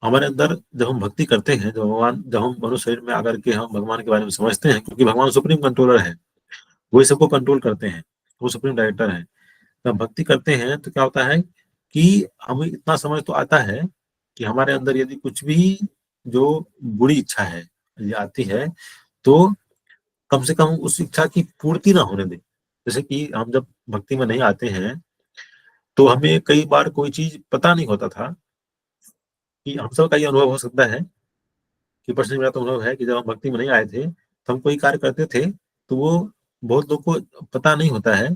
हमारे अंदर जब हम भक्ति करते हैं, जब हम मनुष्य शरीर में आकर के हम भगवान के बारे में समझते हैं, क्योंकि भगवान सुप्रीम कंट्रोलर है, वही सबको कंट्रोल करते हैं, वो सुप्रीम डायरेक्टर है। जब भक्ति करते हैं तो क्या होता है कि हमें इतना समझ तो आता है कि हमारे अंदर यदि कुछ भी जो बुरी इच्छा है ये आती है, तो कम से कम उस इच्छा की पूर्ति ना होने दें। जैसे कि हम जब भक्ति में नहीं आते हैं तो हमें कई बार कोई चीज पता नहीं होता था, कि हम सब का ये अनुभव हो सकता है, कि पर्सनली मेरा तो अनुभव है कि जब हम भक्ति में नहीं आए थे तो हम कोई कार्य करते थे, तो वो बहुत लोग को पता नहीं होता है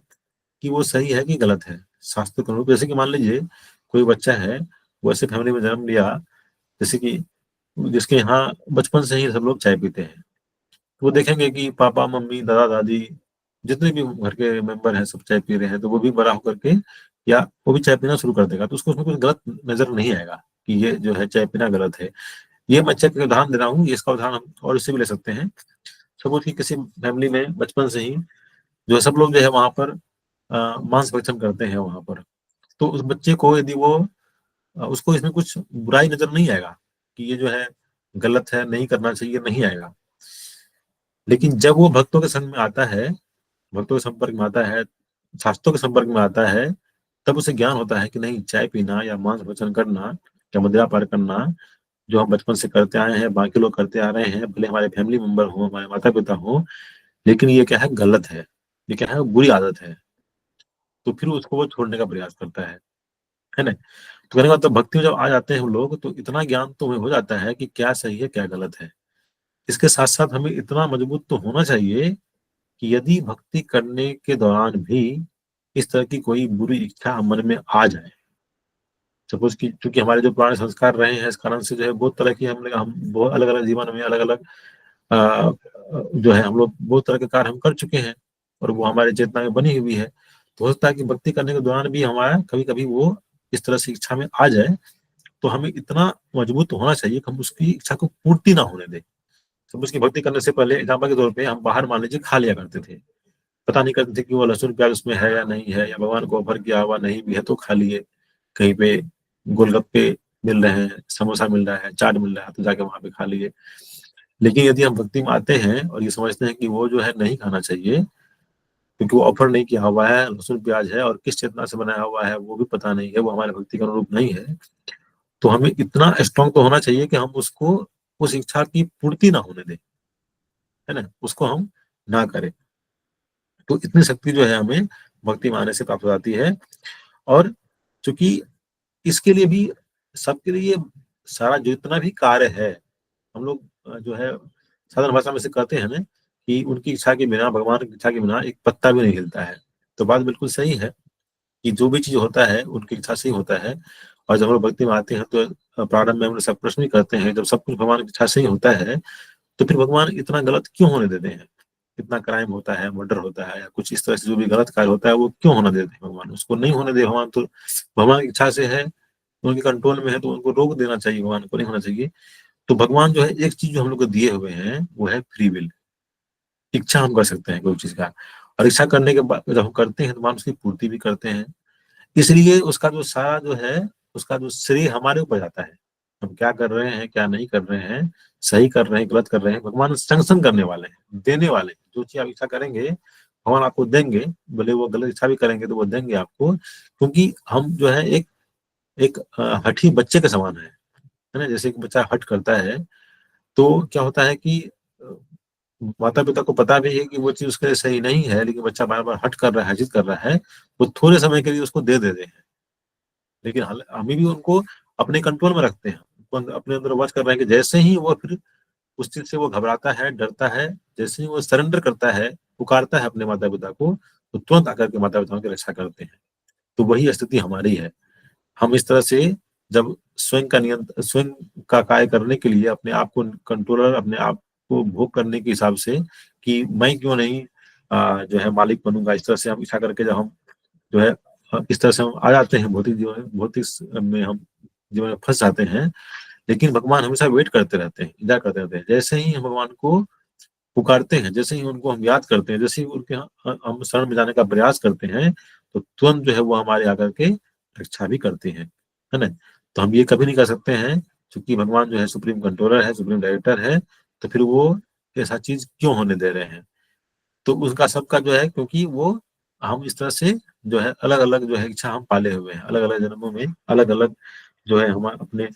कि वो सही है कि गलत है शास्त्र के अनुरूप। जैसे कि मान लीजिए कोई बच्चा है, वो ऐसे फैमिली में जन्म लिया, जैसे कि जिसके यहाँ बचपन से ही सब लोग चाय पीते हैं, तो वो देखेंगे कि पापा मम्मी दादा दादी जितने भी घर के मेंबर हैं सब चाय पी रहे हैं, तो वो भी बड़ा होकर के या वो भी चाय पीना शुरू कर देगा, तो उसको उसमें कुछ गलत नजर नहीं आएगा कि ये जो है चाय पीना गलत है। ये मैं चाय का उदाहरण दे रहा हूँ, इसका उदाहरण हम और इससे भी ले सकते हैं। सपोज कि किसी फैमिली में बचपन से ही जो है सब लोग जो है वहां पर मांस भक्षण करते हैं वहां पर, तो उस बच्चे को यदि वो उसको इसमें कुछ बुराई नजर नहीं आएगा कि ये जो है गलत है, नहीं करना चाहिए, नहीं आएगा। लेकिन जब वो भक्तों के संग में आता है, भक्तों के संपर्क में आता है, शास्त्रों के संपर्क में आता है, तब उसे ज्ञान होता है कि नहीं, चाय पीना या मांस भक्षण करना या मदिरा पान करना जो हम बचपन से करते आए हैं, बाकी लोग करते आ रहे हैं, भले हमारे फैमिली मेंबर हो, हमारे माता पिता हो, लेकिन ये क्या है, गलत है, ये क्या है, बुरी आदत है। तो फिर उसको वो छोड़ने का प्रयास करता है ना। तो कहने का मतलब भक्ति में जब आ जाते हैं हम लोग, तो इतना ज्ञान तो हमें हो जाता है कि क्या सही है क्या गलत है। इसके साथ साथ हमें इतना मजबूत तो होना चाहिए कि यदि भक्ति करने के दौरान भी इस तरह की कोई बुरी इच्छा मन में आ जाए, सपोज कि चूंकि हमारे जो पुराने संस्कार रहे हैं, इस कारण से जो है बहुत तरह की हम बहुत अलग अलग जीवन में अलग अलग जो है हम लोग बहुत तरह के कार्य हम कर चुके हैं, और वो हमारे चेतना में बनी हुई है। तो हो सकता है कि भक्ति करने के दौरान भी हमारा कभी कभी वो इस तरह से इच्छा में आ जाए, तो हमें इतना मजबूत होना चाहिए कि हम उसकी इच्छा को पूर्ति ना होने दें। सपोज की भक्ति करने से पहले एग्जाम्पल के तौर पे हम बाहर मान लीजिए खा लिया करते थे, पता नहीं करते थे कि वो लहसुन प्याज उसमें है या नहीं है, या भगवान को ऑफर किया हुआ नहीं भी है तो खा लिए। कहीं पे गोलगप्पे मिल रहे हैं, समोसा मिल रहा है, चाट मिल रहा है, तो जाके वहां पे खा लिए। लेकिन यदि हम भक्ति में आते हैं और ये समझते हैं कि वो जो है नहीं खाना चाहिए, क्योंकि वो ऑफर नहीं किया हुआ है, लहसुन प्याज है, और किस चेतना से बनाया हुआ है वो भी पता नहीं है, वो हमारे भक्ति के अनुरूप नहीं है, तो हमें इतना स्ट्रांग तो होना चाहिए कि हम उसको, उस इच्छा की पूर्ति ना होने दें, है ना, उसको हम ना करें। तो इतनी शक्ति जो है हमें भक्ति में आने से प्राप्त हो जाती है। और चूंकि इसके लिए भी, सबके लिए सारा जितना भी कार्य है, हम लोग जो है साधारण भाषा में से कहते हैं ना कि उनकी इच्छा के बिना, भगवान की इच्छा के बिना एक पत्ता भी नहीं हिलता है। तो बात बिल्कुल सही है कि जो भी चीज होता है उनकी इच्छा से ही होता है। और जब हम लोग भक्ति में आते हैं तो प्रारंभ में हम लोग सब प्रश्न भी करते हैं, जब सब कुछ भगवान की इच्छा से ही होता है, तो फिर भगवान इतना गलत क्यों होने देते हैं? इतना क्राइम होता है, मर्डर होता है, या कुछ इस तरह से जो भी गलत कार्य होता है वो क्यों होने देते हैं भगवान? उसको नहीं होने दे भगवान, तो भगवान की इच्छा से है, उनके कंट्रोल में है, तो उनको रोक देना चाहिए, भगवान को नहीं होना चाहिए। तो भगवान जो है एक चीज जो हम लोग को दिए हुए हैं वो है फ्री विल। इच्छा हम कर सकते हैं कोई चीज का, और इच्छा करने के बाद जब हम करते हैं तो भगवान उसकी पूर्ति भी करते हैं। इसलिए उसका जो सारा जो है, उसका जो श्रेय हमारे ऊपर जाता है। हम क्या कर रहे हैं, क्या नहीं कर रहे हैं, सही कर रहे हैं, गलत कर रहे हैं, भगवान सैंक्शन करने वाले हैं, देने वाले हैं। जो चीज आप इच्छा करेंगे भगवान आपको देंगे, भले वो गलत इच्छा भी करेंगे तो वो देंगे आपको, क्योंकि हम जो है एक एक हठी बच्चे के समान है ना। जैसे एक बच्चा हट करता है तो क्या होता है कि माता पिता को पता भी है कि वो चीज उसके लिए सही नहीं है, लेकिन बच्चा बार बार हट कर रहा है, जिद कर रहा है, वो थोड़े समय के लिए उसको दे देते हैं। लेकिन हमें भी उनको अपने कंट्रोल में रखते हैं, उनको अपने अंदर वॉच कर रहे हैं कि जैसे ही वो फिर उस चीज से वो घबराता है, डरता है, जैसे ही वो सरेंडर करता है, पुकारता है अपने माता पिता को, तो तुरंत आकर के माता पिताओं की रक्षा करते हैं। तो वही स्थिति हमारी है। हम इस तरह से जब स्वयं का नियंत्रण, स्वयं का कार्य करने के लिए अपने आप को कंट्रोलर, अपने आप को भोग करने के हिसाब से कि मैं क्यों नहीं जो है मालिक बनूंगा, इस तरह से हम इच्छा करके जब हम जो है इस तरह से हम आ जाते हैं भौतिक जीवन, भौतिक में हम जीवन में फंस जाते हैं। लेकिन भगवान हमेशा वेट करते रहते हैं, इंतजार करते रहते हैं। जैसे ही हम भगवान को पुकारते हैं, जैसे ही उनको हम याद करते हैं, जैसे ही उनके हम शरण में जाने का प्रयास करते हैं, तो तुरंत जो है वो हमारे आकर के रक्षा भी करते हैं, है ना। तो हम ये कभी नहीं कर सकते हैं, क्योंकि भगवान जो है सुप्रीम कंट्रोलर है, सुप्रीम डायरेक्टर है, तो फिर वो ऐसा चीज क्यों होने दे रहे हैं। तो उसका सबका जो है, क्योंकि वो हम इस तरह से जो है अलग अलग जो है इच्छा हम पाले हुए हैं, अलग अलग जन्मों में अलग अलग जो है हम अपने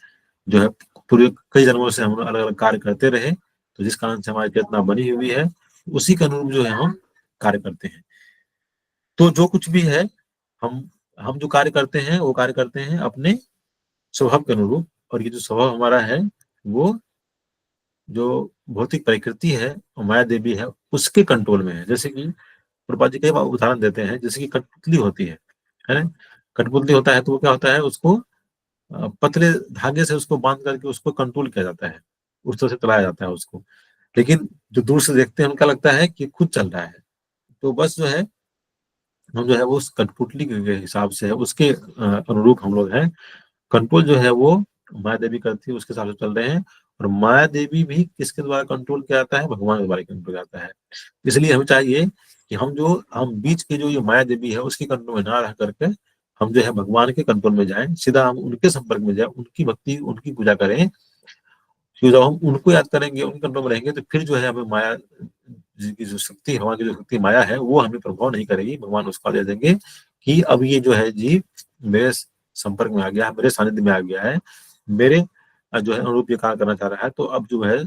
जो है पूरे कई जन्मों से हम अलग अलग कार्य करते रहे, तो जिस कारण से हमारी चेतना बनी हुई है, उसी के अनुरूप जो है हम कार्य करते हैं। तो जो कुछ भी है, हम जो कार्य करते हैं वो कार्य करते हैं अपने स्वभाव के अनुरूप। और ये जो स्वभाव हमारा है, वो जो भौतिक प्रकृति है और माया देवी है, उसके कंट्रोल में है। जैसे कि प्रभुपाद जी कई बार उदाहरण देते हैं, जैसे कि कठपुतली होती है ना। कठपुतली होता है तो वो क्या होता है, उसको पतले धागे से उसको बांध करके उसको कंट्रोल किया जाता है, उस तरह से चलाया जाता है उसको। लेकिन जो दूर से देखते हैं उनका लगता है कि खुद चल रहा है। तो बस जो है हम जो है वो उस कठपुतली के हिसाब से है, उसके अनुरूप हम लोग हैं। कंट्रोल जो है वो माया देवी करती है, उसके हिसाब से चल रहे हैं। और माया देवी भी किसके द्वारा कंट्रोल किया जाता है, भगवान के द्वारा कंट्रोल किया जाता है। इसलिए हमें चाहिए कि हम बीच के जो ये माया देवी है उसके कंट्रोल में ना रह करके हम जो है भगवान के कंट्रोल में जाएं, सीधा हम उनके संपर्क में जाएं, उनकी भक्ति उनकी पूजा करें। तो जब हम उनको याद करेंगे, उनके कंट्रोल में रहेंगे, तो फिर जो है हमें माया की जो शक्ति, भगवान की जो शक्ति माया है, वो हमें प्रभाव नहीं करेगी। भगवान उसका दे देंगे कि अब ये जो है जीव मेरे संपर्क में आ गया है, मेरे सानिध्य में आ गया है, मेरे जो है अनुरूप ये कार्य करना चाह रहा है, तो अब जो है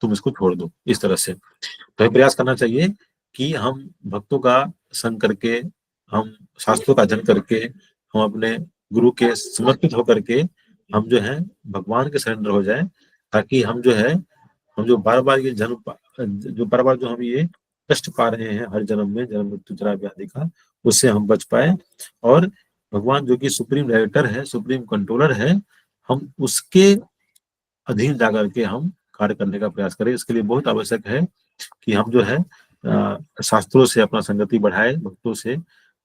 तुम इसको छोड़ दो, इस तरह से। तो हमें प्रयास करना चाहिए कि हम भक्तों का संग करके, हम शास्त्रों का अध्ययन करके, हम अपने गुरु के समर्पित होकर के हम जो है भगवान के सरेंडर हो जाए, ताकि हम जो है, हम जो बार बार ये जो बार बार जो हम ये कष्ट पा रहे हैं हर जन्म में, जन्म मृत्यु जरा व्याधि का, उससे हम बच पाए। और भगवान जो कि सुप्रीम डायरेक्टर है, सुप्रीम कंट्रोलर है, हम उसके अधीन जाकर के हम कार्य करने का प्रयास करें। इसके लिए बहुत आवश्यक है कि हम जो है शास्त्रों से अपना संगति बढ़ाए, भक्तों से,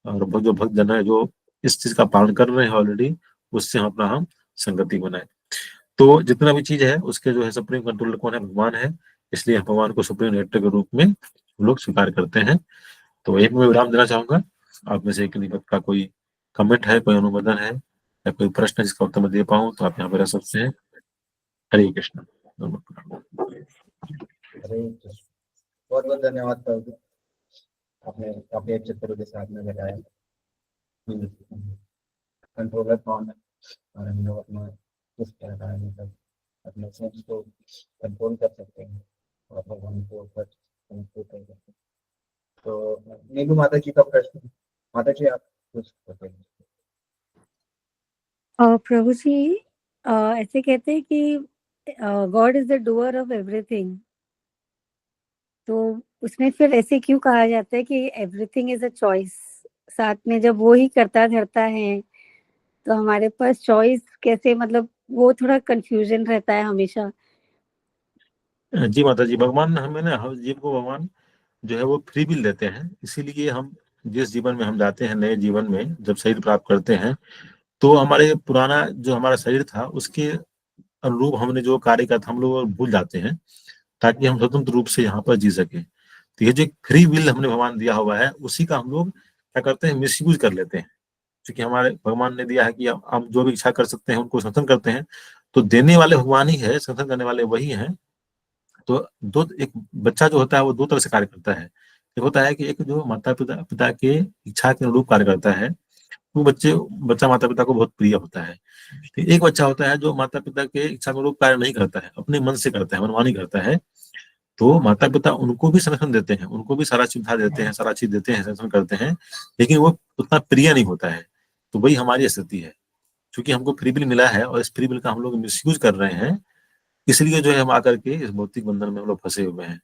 और जो भक्त जन है जो इस चीज का पालन कर रहे हैं ऑलरेडी, उससे हम संगति बनाए। तो जितना भी चीज है उसके जो है सुप्रीम कंट्रोलर कौन है, भगवान है। इसलिए हम भगवान को सुप्रीम डायरेक्टर के रूप में हम लोग स्वीकार करते हैं। तो एक मैं विराम देना चाहूंगा। आप में से किसी भक्त का कोई कमेंट है, कोई अनुमोदन है या कोई प्रश्न है जिसका उत्तर मैं दे पाऊँ, तो आप यहाँ पे रह सकते हैं। हरे कृष्ण। बहुत बहुत धन्यवाद प्रभु जी, आपने काफी अच्छे तरीके से आपने बताया कंट्रोलर कौन है और हम लोग अपना किस तरह मतलब अपने सेंस को कंट्रोल कर सकते हैं और भगवान को ऊपर कंट्रोल कर सकते हैं। तो नीलू माता जी का प्रश्न, माता जी आप कुछ बताइए। प्रभु जी ऐसे कहते हैं कि God is the doer of everything, तो उसमें फिर ऐसे क्यों कहा जाता है कि एवरीथिंग इज अ चॉइस? साथ में जब वो ही करता धरता है तो हमारे पास चॉइस कैसे, मतलब वो थोड़ा कंफ्यूजन रहता है हमेशा। जी माता जी, भगवान हमें ना, हर जीव को भगवान जो है वो फ्री विल देते हैं। इसीलिए हम जिस जीवन में हम जाते हैं, नए जीवन में जब शरीर प्राप्त करते हैं, तो हमारे पुराना जो हमारा शरीर था उसके अनुरूप हमने जो कार्य का था हम लोग भूल जाते हैं, ताकि हम स्वतंत्र रूप से यहाँ पर जी सके। तो ये जो एक फ्री विल हमने भगवान दिया हुआ है, उसी का हम लोग क्या करते हैं, मिसयूज कर लेते हैं। क्योंकि हमारे भगवान ने दिया है कि हम जो भी इच्छा कर सकते हैं उनको संतन करते हैं, तो देने वाले भगवान ही है, संतन करने वाले वही हैं। तो दो, एक बच्चा जो होता है वो दो तरह से कार्य करता है। एक होता है कि एक जो माता पिता के इच्छा के अनुरूप कार्य करता है, वो बच्चा माता पिता को बहुत प्रिय होता है। तो एक बच्चा होता है जो माता पिता के इच्छा के अनुरूप कार्य नहीं करता है, अपने मन से करता है, मनमानी करता है। तो माता पिता उनको भी संरक्षण देते हैं, उनको भी सारा सुविधा देते हैं, सारा चीज देते हैं, संरक्षण करते हैं, लेकिन वो उतना प्रिय नहीं होता है। तो वही हमारी स्थिति है। क्योंकि हमको फ्री बिल मिला है और इस फ्री बिल का हम लोग मिसयूज कर रहे हैं, इसलिए जो है हम आकर के इस भौतिक बंधन में हम लोग फंसे हुए हैं।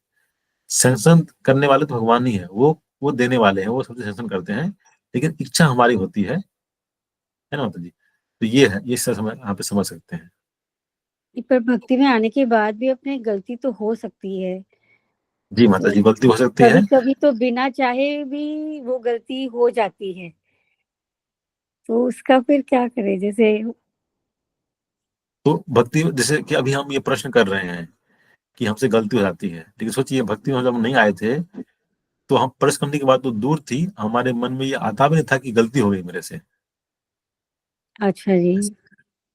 सैंक्शन करने वाले तो भगवान ही है, वो देने वाले हैं, वो सबसे सैंक्शन करते हैं, लेकिन इच्छा हमारी होती है ना माता जी। तो ये है, ये सब हम यहाँ पे समझ सकते हैं। पर भक्ति में आने के बाद भी अपने गलती तो हो सकती है। जी माता जी, गलती हो सकती है। कभी कभी तो बिना चाहे भी वो गलती हो जाती है, तो उसका फिर क्या करें? जैसे तो भक्ति, जैसे कि अभी हम ये प्रश्न कर रहे हैं कि हमसे गलती हो जाती है, लेकिन सोचिए भक्ति में जब हम नहीं आए थे तो हम प्रश्न करने की बात तो दूर थी, हमारे मन में ये आता भी नहीं था कि गलती हो गई मेरे से। अच्छा जी।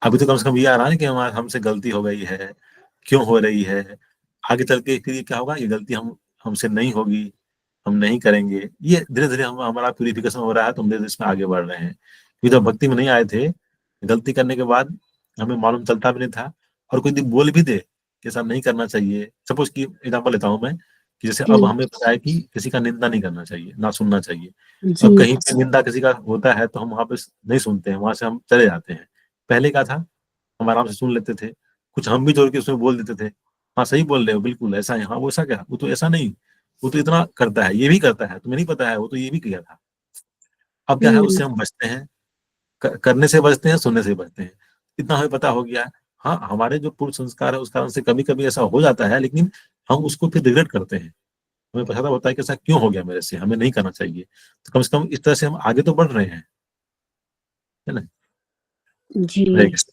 अभी तो कम से कम ये आ रहा है कि हमारे हमसे गलती हो गई है, क्यों हो रही है, आगे चल के फिर ये क्या होगा, ये गलती हमसे नहीं होगी, हम नहीं करेंगे। ये धीरे धीरे हमारा प्यूरिफिकेशन हो रहा है, तो हम धीरे इसमें आगे बढ़ रहे हैं। क्योंकि जब भक्ति में नहीं आए थे, गलती करने के बाद हमें मालूम चलता भी नहीं था, और कोई बोल भी दे कि ऐसा नहीं करना चाहिए। सपोज की एग्जाम्पल लेता हूँ मैं, कि जैसे अब हमें पता है कि किसी का निंदा नहीं करना चाहिए, ना सुनना चाहिए। अब कहीं पे निंदा किसी का होता है तो हम वहां पे नहीं सुनते हैं, वहां से हम चले जाते हैं। पहले क्या था, हम आराम से सुन लेते थे, कुछ हम भी जोड़ के उसमें बोल देते थे, हाँ सही बोल रहे हो, बिल्कुल ऐसा है, हाँ वो ऐसा क्या, वो तो ऐसा नहीं, वो तो इतना करता है, ये भी करता है, तुम्हें नहीं पता है, वो तो ये भी किया था। अब क्या है, उससे हम बचते हैं, करने से बचते हैं, सुनने से बचते हैं। इतना हमें पता हो गया है। हाँ, हमारे जो पूर्व संस्कार है उस कारण से कभी कभी ऐसा हो जाता है, लेकिन हम उसको फिर रिग्रेट करते हैं। हमें पता होता है कि ऐसा क्यों हो गया मेरे से, हमें नहीं करना चाहिए। तो कम से कम इस तरह से हम आगे तो बढ़ रहे हैं, है ना जी। Next.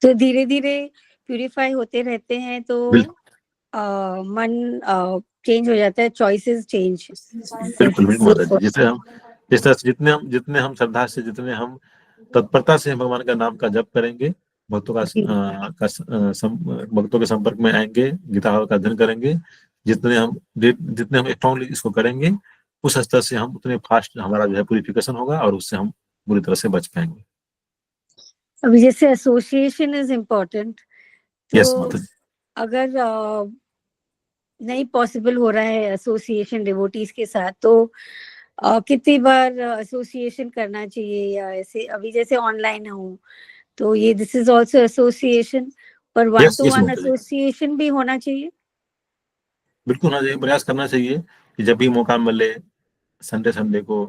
तो धीरे धीरे प्यूरिफाई होते रहते हैं तो मन चेंज हो जाता है, चॉइसेस चेंज। बिल्कुल बिल्कुल माता जी, जिस तरह से जितने हम श्रद्धा से, जितने हम तत्परता से भगवान का नाम का जप करेंगे, भक्तों भक्तों के संपर्क में आएंगे, गीता का अध्ययन करेंगे, जितने हम स्ट्रांगली इसको करेंगे, उस स्तर से हम उतने फास्ट हमारा जो है प्यूरिफिकेशन होगा, और उससे हम बुरी तरह से बच पाएंगे। अभी जैसे एसोसिएशन इज इम्पोर्टेंट, यस तो माता जी। अगर नहीं पॉसिबल हो रहा है एसोसिएशन डिवोटीज के साथ, तो कितनी बार एसोसिएशन करना चाहिए? या ऐसे अभी जैसे ऑनलाइन हूँ तो ये दिस इज आल्सो एसोसिएशन, पर one yes two yes one माता जी, एसोसिएशन भी होना चाहिए। बिल्कुल होना चाहिए, प्रयास करना चाहिए कि जब भी मौका मिले, संडे संडे को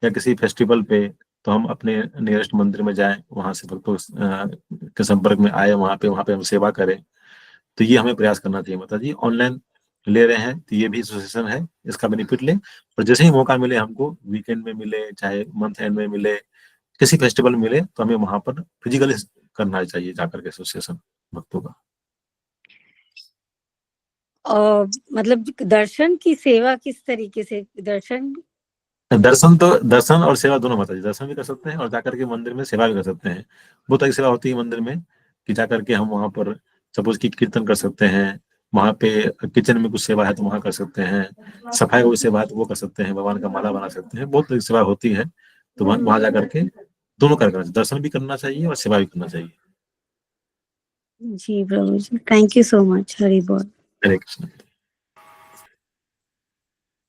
या किसी फेस्टिवल पे, तो हम अपने नियरेस्ट मंदिर में जाएं, वहां से भक्तों के संपर्क में आए, वहां पे हम सेवा करें। तो ये हमें प्रयास करना चाहिए माता जी। ऑनलाइन ले रहे हैं तो ये भी एसोसिएशन है, इसका बेनिफिट लें। और जैसे ही मौका मिले हमको, वीकेंड में मिले, चाहे मंथ एंड में मिले, किसी फेस्टिवल में मिले, तो हमें वहां पर फिजिकली करना चाहिए जाकर के एसोसिएशन भक्तों का। मतलब दर्शन की सेवा किस तरीके से? दर्शन और सेवा दोनों माता जी, दर्शन भी कर सकते हैं और जाकर के मंदिर में सेवा भी कर सकते हैं। बहुत सारी सेवा होती है मंदिर में, कि जाकर के हम वहां पर सपोज की कीर्तन कर सकते हैं, वहां पे किचन में कुछ सेवा है तो वहां कर सकते हैं, सफाई की सेवा है तो वो कर सकते हैं, भगवान का माला बना सकते हैं, बहुत सारी सेवा होती है। तो वहां जाकर के दोनों करना चाहिए, दर्शन भी करना चाहिए और सेवा भी करना चाहिए। जी प्रभु जी, thank you so much. Hari बोल। हरे कृष्ण।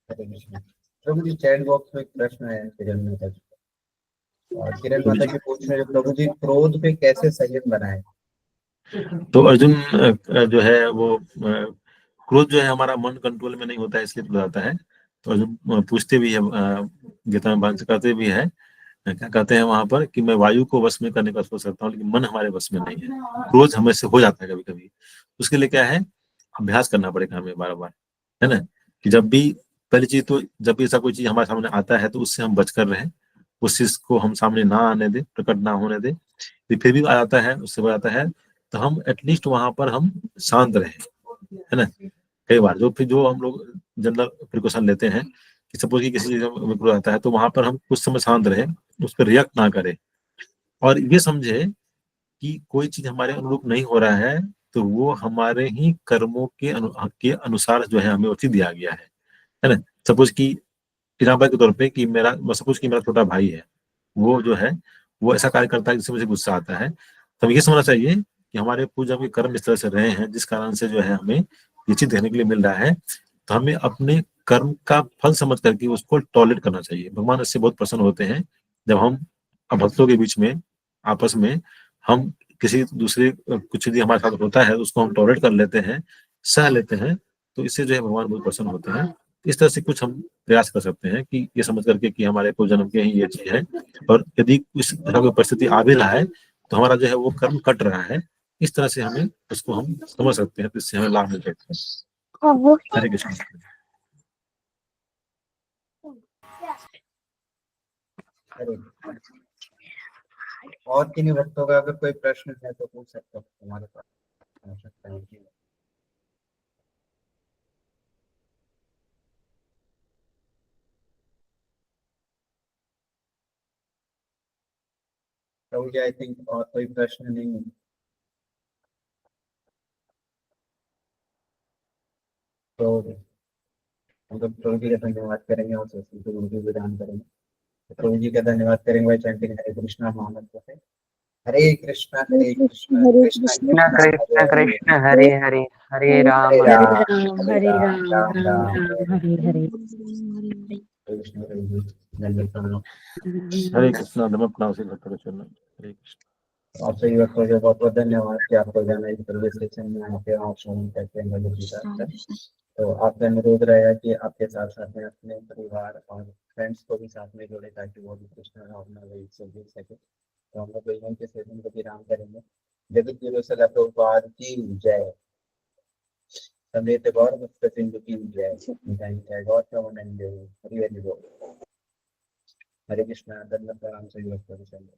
हरे कृष्ण। प्रभु जी, चैट बॉक्स में एक प्रश्न है किरण माता जी, और किरण माता जी पूछ रहे हैं, प्रभु जी क्रोध पे कैसे संयम बनाए? तो अर्जुन जो है वो क्रोध जो है हमारा मन कंट्रोल में नहीं होता है, इसलिए जाता है। तो अर्जुन पूछते भी है, गीता में भाष्य करते भी है, क्या कहते हैं वहां पर, कि मैं वायु को वश में करने का सोच सकता हूँ, लेकिन मन हमारे वश में नहीं है। क्रोध हमें से हो जाता है कभी कभी, उसके लिए क्या है, अभ्यास करना पड़ेगा हमें बार बार, है ना। कि जब भी, पहली चीज तो जब भी ऐसा कोई चीज हमारे सामने आता है तो उससे हम बच कर रहें, उस चीज को हम सामने ना आने दे, प्रकट ना होने दे। फिर भी आ जाता है, उससे हो जाता है, तो हम एटलीस्ट वहां पर हम शांत रहे, है ना। कई बार जो हम लोग जनरल प्रिकॉशन लेते हैं कि सपोज कि किसी चीज में ग्रो आता है तो वहां पर हम कुछ समय शांत रहे, उस पर रिएक्ट ना करें, और ये समझे कि कोई चीज हमारे अनुरूप नहीं हो रहा है तो वो हमारे ही कर्मों के अनुसार जो है हमें वो चीज दिया गया है ना। सपोज कि एग्जाम्पल के तौर पे कि सपोज कि मेरा छोटा भाई है, वो जो है वो ऐसा कार्य करता है जिससे मुझे गुस्सा आता है, तो हमें ये समझना चाहिए कि हमारे पूर्वजों के कर्म इस तरह से रहे हैं जिस कारण से जो है हमें ये चीज देखने के लिए मिल रहा है। तो हमें अपने कर्म का फल समझ करके उसको टॉलरेट करना चाहिए। भगवान इससे बहुत प्रसन्न होते हैं जब हम भक्तों के बीच में आपस में हम किसी दूसरे कुछ यदि हमारे साथ होता है उसको हम टॉलरेट कर लेते हैं, सह लेते हैं, तो इससे जो है भगवान बहुत प्रसन्न होते हैं। इस तरह से कुछ हम प्रयास कर सकते हैं कि ये समझ करके कि हमारे पूर्व जन्म के ही ये चीज है, और यदि इस तरह की परिस्थिति आ भी रहा है तो हमारा जो है वो कर्म कट रहा है, इस तरह से हमें उसको हम समझ सकते हैं, तो इससे हमें लाभ मिल सकता है। हरे कृष्ण। हरे और किन्हीं भक्तों का अगर कोई प्रश्न है तो पूछ सकते हो, हमारे पास आ सकता है कि प्रभु जी आई थिंक और कोई प्रश्न नहीं है। तो हम लोग प्रभु जी का धन्यवाद करेंगे और सरस्वती को उनकी विधान करेंगे। तो प्रभु जी का धन्यवाद करेंगे भाई चैंटिंग हरे कृष्णा महामंत्र से। हरे कृष्णा कृष्णा कृष्ण कृष्ण कृष्ण हरे हरे हरे राम हरे हरे राम हरे राम राम राम हरे हरे। कृष्ण प्रभु जी धन्यवाद प्रणाम। हरे कृष्णा धर्म प्रणाम से भक्त चरण। हरे कृष्ण। आप सभी भक्तों को बहुत बहुत धन्यवाद कि आपको जाना इस सर्विस सेक्शन में आके आप श्रवण करते हैं भगवद गीता का। तो आपका अनुरोध रहेगा कि आपके साथ साथ में अपने परिवार और फ्रेंड्स को भी साथ में जोड़े ताकि वो भी कृष्ण भावना से जुड़ सके। तो हम लोग यहीं के सेशन को विराम करेंगे। जगत गुरु सदा प्रभुपाद की जय। समेत गौर भक्त सिंधु की जय। जय गौर प्रवनंदे हरि हरि बोल। हरे कृष्णा धन्यवाद प्रणाम सभी भक्तों को।